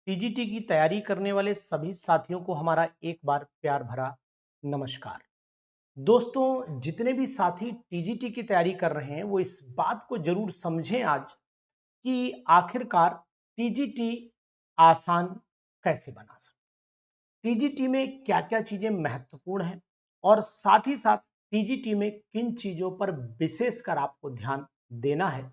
TGT की तैयारी करने वाले सभी साथियों को हमारा एक बार प्यार भरा नमस्कार। दोस्तों, जितने भी साथी टीजीटी की तैयारी कर रहे हैं वो इस बात को जरूर समझें आज कि आखिरकार टीजीटी आसान कैसे बना सकते। टीजीटी में क्या क्या चीजें महत्वपूर्ण हैं और साथ ही साथ टीजीटी में किन चीजों पर विशेषकर आपको ध्यान देना है,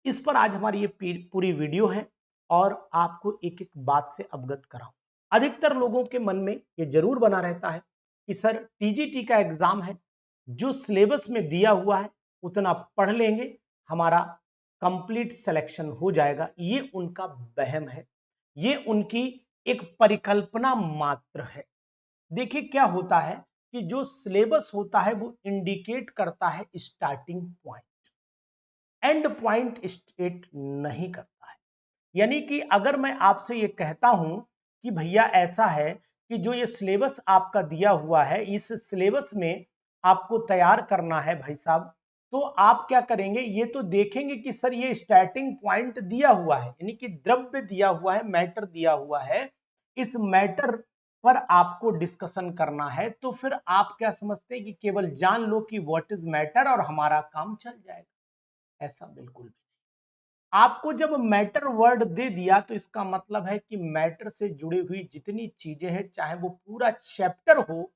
इस पर आज हमारी ये पूरी वीडियो है और आपको एक एक बात से अवगत कराऊं। अधिकतर लोगों के मन में ये जरूर बना रहता है कि सर टीजीटी का एग्जाम है, जो सिलेबस में दिया हुआ है उतना पढ़ लेंगे, हमारा कंप्लीट सिलेक्शन हो जाएगा। ये उनका वहम है, ये उनकी एक परिकल्पना मात्र है। देखिए क्या होता है कि जो सिलेबस होता है वो इंडिकेट करता है starting point, and point state नहीं करता है। यानी कि अगर मैं आपसे ये कहता हूं कि भैया ऐसा है कि जो ये सिलेबस आपका दिया हुआ है, इस सिलेबस में आपको तैयार करना है भाई साहब, तो आप क्या करेंगे, ये तो देखेंगे कि सर ये स्टार्टिंग पॉइंट दिया हुआ है, यानी कि द्रव्य दिया हुआ है, मैटर दिया हुआ है, इस मैटर पर आपको डिस्कशन करना है। तो फिर आप क्या समझते हैं कि केवल जान लो कि व्हाट इज मैटर और हमारा काम चल जाएगा। ऐसा बिल्कुल भी। आपको जब मैटर वर्ड दे दिया तो इसका मतलब है कि मैटर से जुड़ी हुई जितनी चीजें हैं, चाहे वो पूरा चैप्टर हो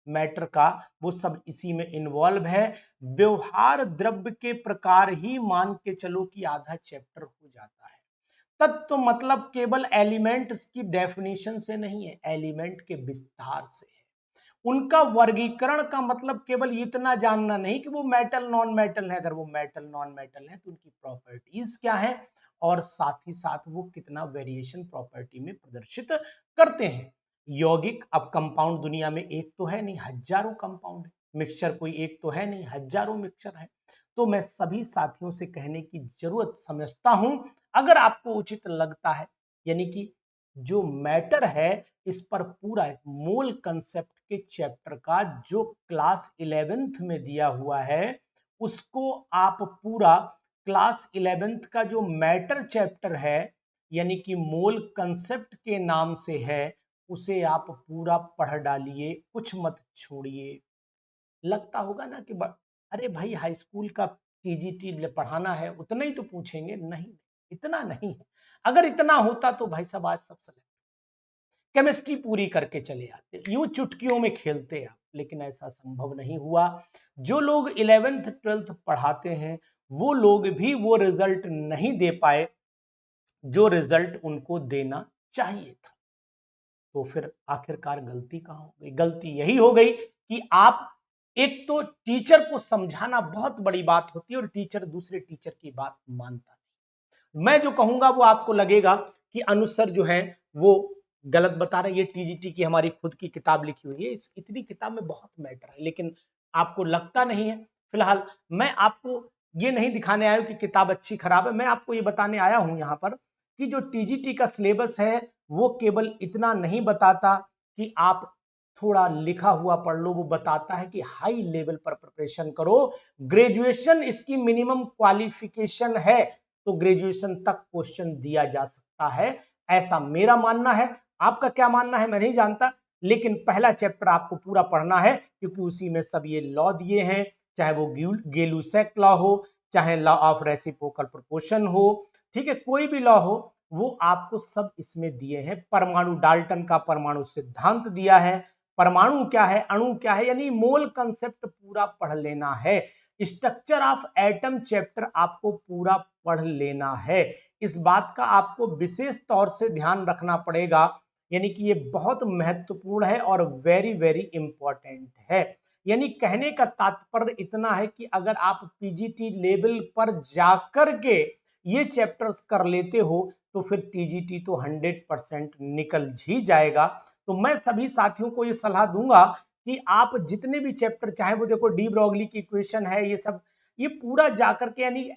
मैटर का, वो सब इसी में इन्वॉल्व है। व्यवहार द्रव्य के प्रकार ही मान के चलो कि आधा चैप्टर हो जाता है। तत्व तो मतलब केवल एलिमेंट्स की डेफिनेशन से नहीं है, एलिमेंट के विस्तार से है। उनका वर्गीकरण का मतलब केवल इतना जानना नहीं कि वो मेटल नॉन मेटल है, अगर वो मेटल नॉन मेटल है तो उनकी प्रॉपर्टीज क्या है, और साथ ही साथ वो कितना वेरिएशन प्रॉपर्टी में प्रदर्शित करते हैं। यौगिक, अब कंपाउंड दुनिया में एक तो है नहीं, हजारों कंपाउंड है। मिक्सचर कोई एक तो है नहीं, हजारों मिक्सचर है। तो मैं सभी साथियों से कहने की जरूरत समझता हूं, अगर आपको उचित लगता है, यानी कि जो मैटर है इस पर पूरा मूल कंसेप्ट के चैप्टर का जो क्लास 11th में दिया हुआ है, उसको आप पूरा क्लास 11th का जो मैटर चैप्टर है, यानी कि मूल कंसेप्ट के नाम से है, उसे आप पूरा पढ़ डालिए, कुछ मत छोड़िए। लगता होगा ना कि अरे भाई हाई स्कूल का टीजीटी पढ़ाना है, उतना ही तो पूछेंगे। नहीं, इतना नहीं है। अगर इतना होता तो भाई साहब आज सब सेलेक्ट, केमिस्ट्री पूरी करके चले आते, यूं चुटकियों में खेलते आप, लेकिन ऐसा संभव नहीं हुआ। जो लोग 11th 12th पढ़ाते हैं वो लोग भी वो रिजल्ट नहीं दे पाए जो रिजल्ट उनको देना चाहिए था। तो फिर आखिरकार गलती कहां हो गई? गलती यही हो गई कि आप, एक तो टीचर को समझाना बहुत बड़ी बात होती है और टीचर दूसरे टीचर की बात मानता नहीं। मैं जो कहूंगा वो आपको लगेगा कि अनुसर जो है वो गलत बता रहे हैं। ये टीजीटी की हमारी खुद की किताब लिखी हुई है, इस इतनी किताब में बहुत मैटर है, लेकिन आपको लगता नहीं है। फिलहाल मैं आपको ये नहीं दिखाने आया हूं कि किताब अच्छी खराब है, मैं आपको ये बताने आया हूं यहां पर कि जो टीजीटी का सिलेबस है वो केवल इतना नहीं बताता कि आप थोड़ा लिखा हुआ पढ़ लो, वो बताता है कि हाई लेवल पर प्रिपरेशन करो। ग्रेजुएशन इसकी मिनिमम क्वालिफिकेशन है, तो ग्रेजुएशन तक क्वेश्चन दिया जा सकता है, ऐसा मेरा मानना है। आपका क्या मानना है मैं नहीं जानता, लेकिन पहला चैप्टर आपको पूरा पढ़ना है क्योंकि उसी में सब ये लॉ दिए हैं, चाहे वो गेलुसैक लॉ हो, चाहे लॉ ऑफ रेसिप्रोकल प्रोपोर्शन हो, ठीक है, कोई भी लॉ हो, वो आपको सब इसमें दिए हैं। परमाणु, डाल्टन का परमाणु सिद्धांत दिया है, परमाणु क्या है, अणु क्या है, यानी मोल कंसेप्ट पूरा पढ़ लेना है। स्ट्रक्चर ऑफ एटम चैप्टर आपको पूरा पढ़ लेना है। इस बात का आपको विशेष तौर से ध्यान रखना पड़ेगा, यानी कि ये बहुत महत्वपूर्ण है और वेरी वेरी इंपॉर्टेंट है। यानी कहने का तात्पर्य इतना है कि अगर आप पीजीटी लेवल पर जाकर के ये चैप्टर्स कर लेते हो तो फिर टीजीटी तो 100% निकल ही जाएगा। तो मैं सभी साथियों को ये सलाह दूंगा कि आप जितने भी चैप्टर, चाहे वो देखो डी ब्रॉगली की इक्वेशन है, ये सब, ये पूरा जाकर के, यानी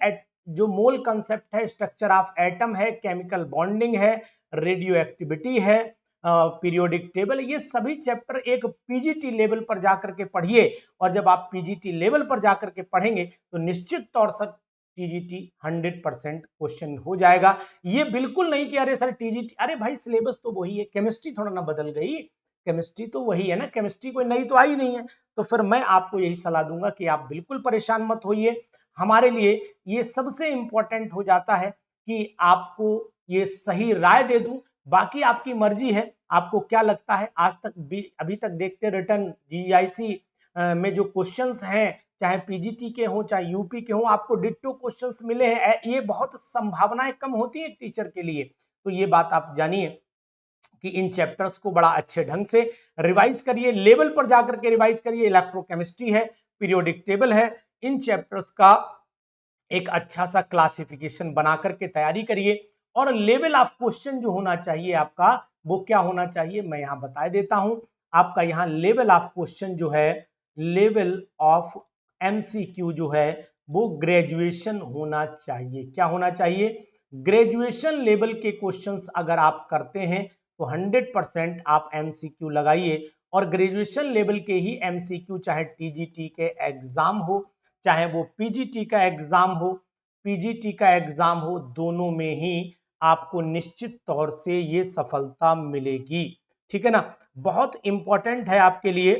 जो मोल कंसेप्ट है, स्ट्रक्चर ऑफ एटम है, केमिकल बॉन्डिंग है, रेडियो एक्टिविटी है, पीरियोडिक टेबल, ये सभी चैप्टर एक पीजीटी लेवल पर जाकर के पढ़िए। और जब आप पीजीटी लेवल पर जाकर के पढ़ेंगे तो निश्चित तौर से टीजीटी 100% क्वेश्चन हो जाएगा। ये बिल्कुल नहीं कि अरे सर टीजीटी, अरे भाई सिलेबस तो वही है, केमिस्ट्री थोड़ा ना बदल गई, केमिस्ट्री तो वही है ना, केमिस्ट्री कोई नई तो आई नहीं है। तो फिर मैं आपको यही सलाह दूंगा कि आप बिल्कुल परेशान मत होइए। हमारे लिए ये सबसे इंपॉर्टेंट हो जाता है कि आपको ये सही राय दे दूं, बाकी आपकी मर्जी है, आपको क्या लगता है। आज तक भी अभी तक देखते रिटर्न जीआईसी में जो क्वेश्चंस हैं, चाहे पीजीटी के हों चाहे यूपी के हों, आपको डिट्टो क्वेश्चंस मिले हैं। ये बहुत संभावनाएं कम होती है टीचर के लिए, तो ये बात आप जानिए कि इन चैप्टर्स को बड़ा अच्छे ढंग से रिवाइज करिए, लेवल पर जाकर के रिवाइज करिए। इलेक्ट्रोकेमिस्ट्री है, पीरियोडिक टेबल है, इन चैप्टर्स का एक अच्छा सा क्लासिफिकेशन बना करके तैयारी करिए। और लेवल ऑफ क्वेश्चन जो होना चाहिए आपका, वो क्या होना चाहिए मैं यहां बता देता हूं। आपका यहां लेवल ऑफ क्वेश्चन जो है, लेवल ऑफ एमसीक्यू जो है वो ग्रेजुएशन होना चाहिए। क्या होना चाहिए? ग्रेजुएशन लेवल के क्वेश्चंस अगर आप करते हैं तो 100% आप एमसीक्यू लगाइए। और ग्रेजुएशन लेवल के ही एमसीक्यू, चाहे टीजीटी के एग्जाम हो चाहे वो पीजीटी का एग्जाम हो, पीजीटी का एग्जाम हो, दोनों में ही आपको निश्चित तौर से ये सफलता मिलेगी। ठीक है ना, बहुत इंपॉर्टेंट है आपके लिए।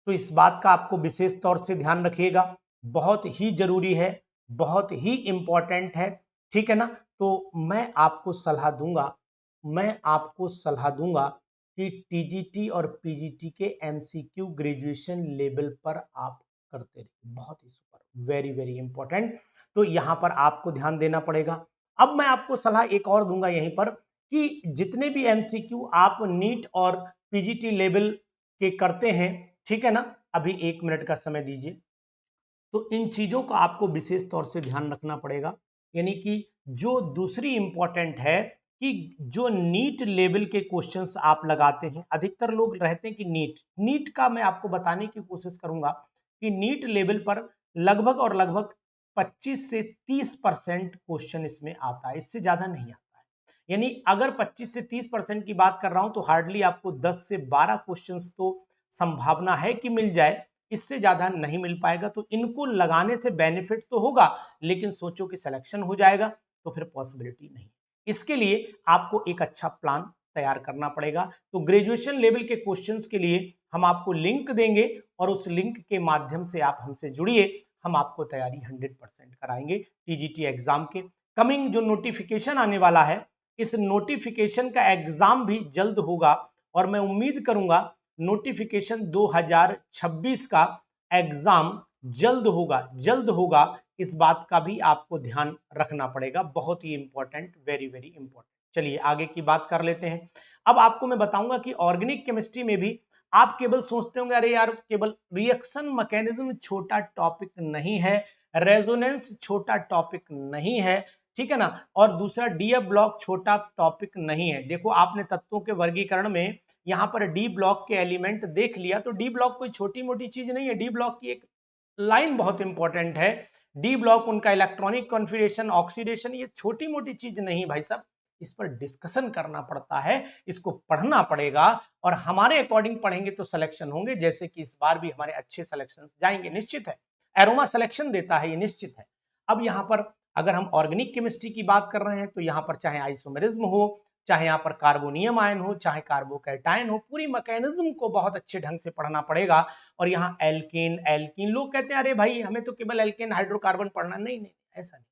तो इस बात का आपको विशेष तौर से ध्यान रखिएगा, बहुत ही जरूरी है, बहुत ही इंपॉर्टेंट है। ठीक है ना, तो मैं आपको सलाह दूंगा कि टीजीटी और पीजीटी के एमसीक्यू ग्रेजुएशन लेवल पर आप करते रहिए। बहुत ही सुपर, वेरी वेरी इंपॉर्टेंट। तो यहां पर आपको ध्यान देना पड़ेगा। अब मैं आपको सलाह एक और दूंगा यहीं पर कि जितने भी एमसीक्यू आप नीट और पीजीटी लेवल के करते हैं, ठीक है ना, अभी 1 मिनट का समय दीजिए। तो इन चीजों का आपको विशेष तौर से ध्यान रखना पड़ेगा। यानी कि जो दूसरी इंपॉर्टेंट है कि जो नीट लेवल के क्वेश्चंस आप लगाते हैं, अधिकतर लोग रहते हैं कि नीट का मैं आपको बताने की कोशिश करूंगा कि नीट लेवल पर लगभग और लगभग 25 से 30% क्वेश्चन इसमें आता है, इससे ज्यादा नहीं आता है। यानी अगर 25 से 30% की बात कर रहा हूं तो हार्डली आपको 10 से 12 क्वेश्चंस तो संभावना है कि मिल जाए, इससे ज्यादा नहीं मिल पाएगा। तो इनको लगाने से बेनिफिट तो होगा, लेकिन सोचो कि सिलेक्शन हो जाएगा तो फिर पॉसिबिलिटी नहीं। इसके लिए आपको एक अच्छा प्लान तैयार करना पड़ेगा। तो ग्रेजुएशन लेवल के क्वेश्चंस के लिए हम आपको लिंक देंगे और उस लिंक के माध्यम से आप हमसे जुड़िए, हम आपको तैयारी 100% कराएंगे टीजीटी एग्जाम के। कमिंग जो नोटिफिकेशन आने वाला है, इस नोटिफिकेशन का एग्जाम भी जल्द होगा और मैं उम्मीद करूंगा नोटिफिकेशन 2026 का एग्जाम जल्द होगा। इस बात का भी आपको ध्यान रखना पड़ेगा, बहुत ही इंपॉर्टेंट, वेरी वेरी इंपॉर्टेंट। चलिए आगे की बात कर लेते हैं। अब आपको मैं बताऊंगा कि ऑर्गेनिक केमिस्ट्री में भी आप केवल सोचते होंगे अरे यार केवल रिएक्शन मैकेनिज्म छोटा टॉपिक नहीं है, रेजोनेंस छोटा टॉपिक नहीं है, ठीक है ना, और दूसरा डीएफ ब्लॉक छोटा टॉपिक नहीं है। देखो आपने तत्वों के वर्गीकरण में यहाँ पर डी ब्लॉक के एलिमेंट देख लिया, तो डी ब्लॉक कोई छोटी मोटी चीज नहीं है। डी ब्लॉक की एक लाइन बहुत इंपॉर्टेंट है, डी ब्लॉक उनका इलेक्ट्रॉनिक कॉन्फिगरेशन, ऑक्सीडेशन, ये छोटी मोटी चीज नहीं भाई साहब, इस पर डिस्कशन करना पड़ता है, इसको पढ़ना पड़ेगा और हमारे अकॉर्डिंग पढ़ेंगे तो सिलेक्शन होंगे। जैसे कि इस बार भी हमारे अच्छे सिलेक्शन जाएंगे, निश्चित है। एरोमा सिलेक्शन देता है, ये निश्चित है। अब यहाँ पर अगर हम ऑर्गेनिक केमिस्ट्री की बात कर रहे हैं तो यहाँ पर चाहे आइसोमेरिज्म हो, चाहे यहाँ पर कार्बोनियम आयन हो, चाहे कार्बोकैटायन हो, पूरी मैकेनिज्म को बहुत अच्छे ढंग से पढ़ना पड़ेगा। और यहाँ एल्केन एल्कीन, लोग कहते हैं अरे भाई हमें तो केवल एल्केन हाइड्रोकार्बन पढ़ना, नहीं नहीं ऐसा नहीं,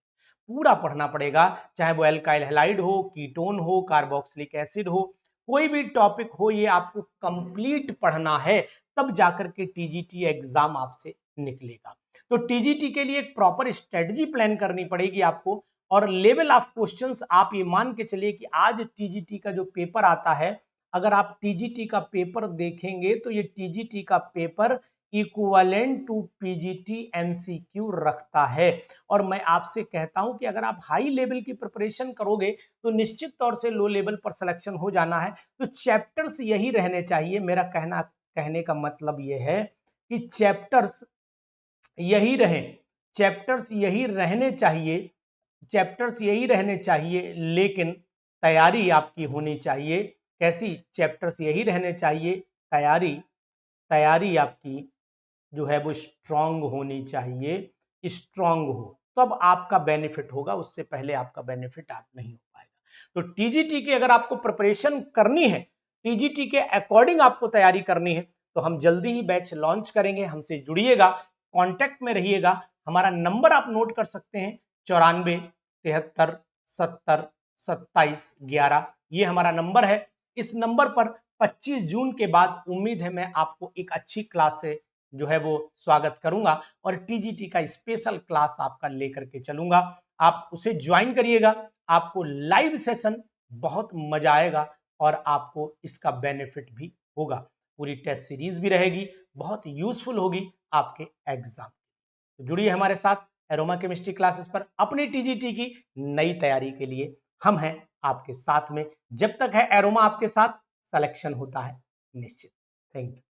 पूरा पढ़ना पड़ेगा। चाहे वो एल्काइल हैलाइड हो, कीटोन हो, कार्बोक्सिलिक एसिड हो, कोई भी टॉपिक हो, ये आपको कंप्लीट पढ़ना है, तब जाकर के टीजीटी एग्जाम आपसे निकलेगा। तो टीजीटी के लिए एक प्रॉपर स्ट्रेटजी प्लान करनी पड़ेगी आपको। और लेवल ऑफ क्वेश्चंस आप ये मान के चलिए कि आज टीजीटी का जो पेपर आता है, अगर आप टीजीटी का पेपर देखेंगे तो ये टीजीटी का paper equivalent to PGT MCQ रखता है। और मैं आपसे कहता हूं कि अगर आप हाई लेवल की प्रिपरेशन करोगे तो निश्चित तौर से लो लेवल पर सिलेक्शन हो जाना है। तो चैप्टर्स यही रहने चाहिए। मेरा कहने का मतलब यह है कि चैप्टर्स यही रहने चाहिए, चैप्टर्स यही रहने चाहिए, लेकिन तैयारी आपकी होनी चाहिए। कैसी? चैप्टर्स यही रहने चाहिए, तैयारी आपकी जो है वो स्ट्रांग होनी चाहिए, स्ट्रांग हो तब आपका बेनिफिट होगा, उससे पहले आपका बेनिफिट आप नहीं हो पाएगा। तो टीजीटी की अगर आपको प्रिपरेशन करनी है, टीजीटी के अकॉर्डिंग आपको तैयारी करनी है, तो हम जल्दी ही बैच लॉन्च करेंगे। हमसे जुड़िएगा, कांटेक्ट में रहिएगा। हमारा नंबर आप नोट कर सकते हैं, 94 73 70 27 11। ये हमारा नंबर है। इस नंबर पर 25 जून के बाद उम्मीद है मैं आपको एक अच्छी क्लास से जो है वो स्वागत करूंगा और टीजीटी का स्पेशल क्लास आपका लेकर के चलूंगा। आप उसे ज्वाइन करिएगा, आपको लाइव सेशन बहुत मजा आएगा और आपको इसका बेनिफिट भी होगा। पूरी टेस्ट सीरीज भी रहेगी, बहुत यूजफुल होगी आपके एग्जाम। तो जुड़िए हमारे साथ एरोमा केमिस्ट्री क्लासेस पर अपनी टीजीटी की नई तैयारी के लिए। हम हैं आपके साथ में, जब तक है एरोमा आपके साथ, सिलेक्शन होता है निश्चित। Thank you.